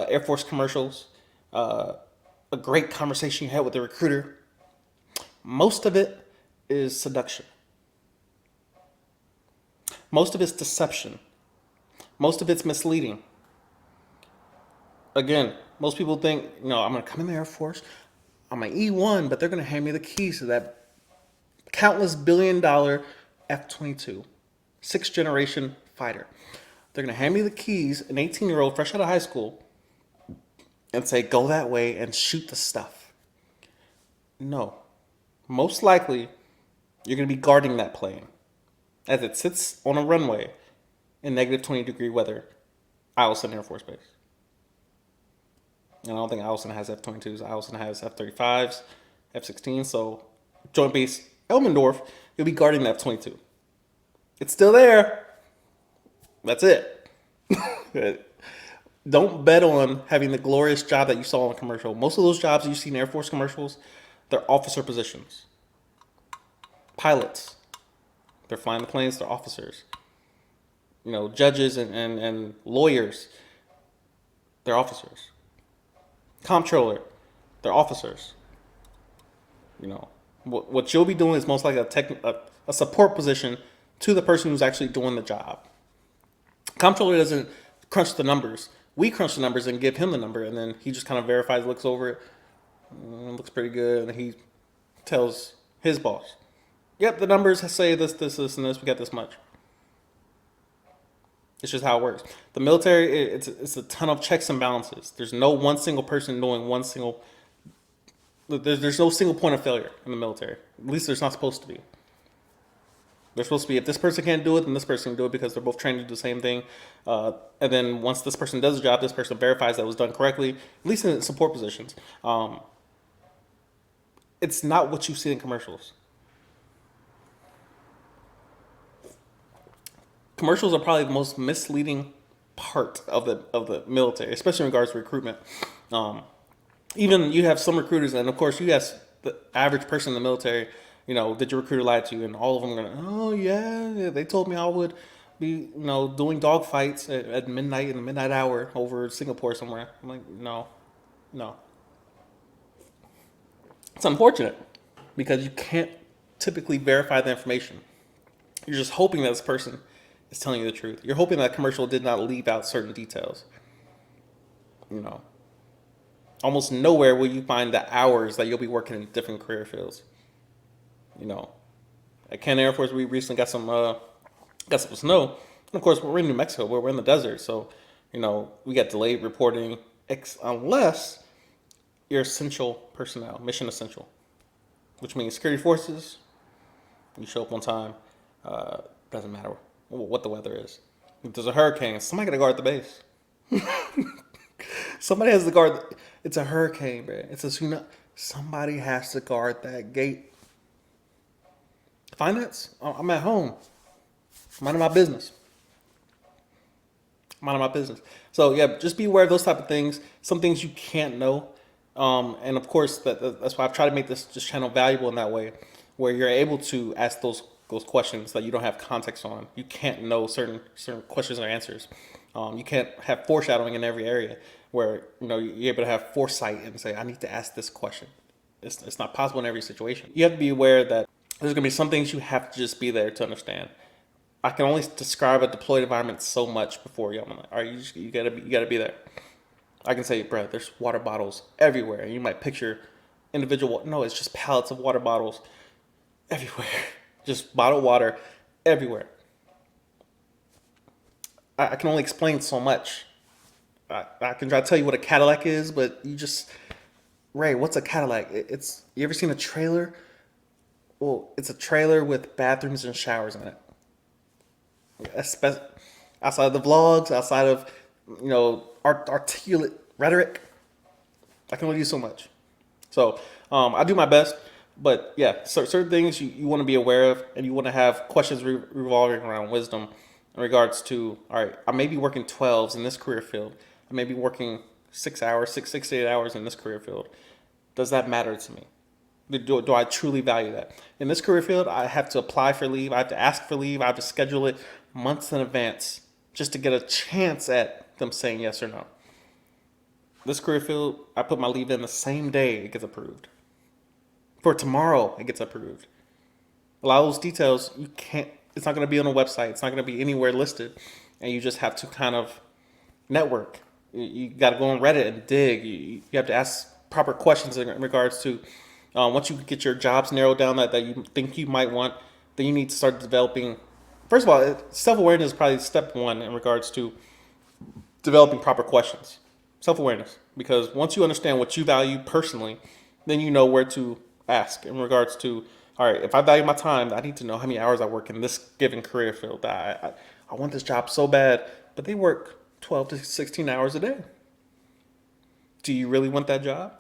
Air Force commercials, a great conversation you had with the recruiter. Most of it is seduction. Most of it's deception. Most of it's misleading. Again, most people think, I'm going to come in the Air Force. I'm an E1, but they're going to hand me the keys to that countless $1 billion F 22, sixth generation fighter. They're going to hand me the keys, an 18-year-old fresh out of high school, and say, go that way and shoot the stuff. No. Most likely, you're going to be guarding that plane as it sits on a runway in negative 20-degree weather, Eielson Air Force Base. And I don't think Eielson has F-22s. Eielson has F-35s, F-16s. So Joint Base Elmendorf, you'll be guarding the F-22. It's still there. That's it. Don't bet on having the glorious job that you saw in a commercial. Most of those jobs you see in Air Force commercials, they're officer positions. Pilots, they're flying the planes, they're officers. Judges and lawyers, they're officers. Comptroller, they're officers. What you'll be doing is most likely a support position to the person who's actually doing the job. Comptroller doesn't crunch the numbers. We crunch the numbers and give him the number, and then he just kind of verifies, looks over it, looks pretty good, and he tells his boss, "Yep, the numbers say this, this, this, and this. We got this much." It's just how it works. The military, it's a ton of checks and balances. There's no one single person doing one single. There's no single point of failure in the military. At least there's not supposed to be. They're supposed to be, if this person can't do it, then this person can do it because they're both trained to do the same thing. And then once this person does the job, this person verifies that it was done correctly, at least in support positions. It's not what you see in commercials. Commercials are probably the most misleading part of the military, especially in regards to recruitment. Even you have some recruiters, and of course you ask the average person in the military, did your recruiter lie to you? And all of them are gonna, oh yeah, they told me I would be, doing dog fights at midnight in the midnight hour over Singapore somewhere. I'm like, no. It's unfortunate because you can't typically verify the information. You're just hoping that this person is telling you the truth. You're hoping that commercial did not leave out certain details. Almost nowhere will you find the hours that you'll be working in different career fields. At Canada Air Force, we recently got some snow. And of course, we're in New Mexico, where we're in the desert. So, we got delayed reporting unless you're essential personnel, mission essential, which means security forces, you show up on time. Doesn't matter what the weather is. If there's a hurricane, somebody got to guard the base. Somebody has to guard. It's a hurricane, man. It's a tsunami. Somebody has to guard that gate. Finance? I'm at home. Minding my business. So yeah, just be aware of those type of things. Some things you can't know. And of course, that's why I've tried to make this channel valuable in that way, where you're able to ask those questions that you don't have context on. You can't know certain questions or answers. You can't have foreshadowing in every area where you're able to have foresight and say, I need to ask this question. It's not possible in every situation. You have to be aware that there's going to be some things you have to just be there to understand. I can only describe a deployed environment so much before I'm like, all right, you gotta be there. I can say, bro, there's water bottles everywhere. And you might picture individual. No, it's just pallets of water bottles everywhere. Just bottled water everywhere. I can only explain so much. I can try to tell you what a Cadillac is, but Ray, what's a Cadillac? You ever seen a trailer? Well, it's a trailer with bathrooms and showers in it. Outside of the vlogs, outside of articulate rhetoric, I can only do so much. So I do my best, but yeah, certain things you want to be aware of, and you want to have questions revolving around wisdom in regards to, all right, I may be working 12s in this career field. I may be working 6 hours, 6 to 8 hours in this career field. Does that matter to me? Do I truly value that? In this career field, I have to apply for leave. I have to ask for leave. I have to schedule it months in advance just to get a chance at them saying yes or no. This career field, I put my leave in the same day it gets approved. For tomorrow, it gets approved. A lot of those details, you can't, it's not going to be on a website. It's not going to be anywhere listed. And you just have to kind of network. You got to go on Reddit and dig. You have to ask proper questions in regards to once you get your jobs narrowed down that you think you might want, then you need to start developing. First of all, self awareness is probably step one in regards to developing proper questions. Self awareness. Because once you understand what you value personally, then you know where to ask in regards to, all right, if I value my time, I need to know how many hours I work in this given career field. I want this job so bad, but they work 12 to 16 hours a day. Do you really want that job?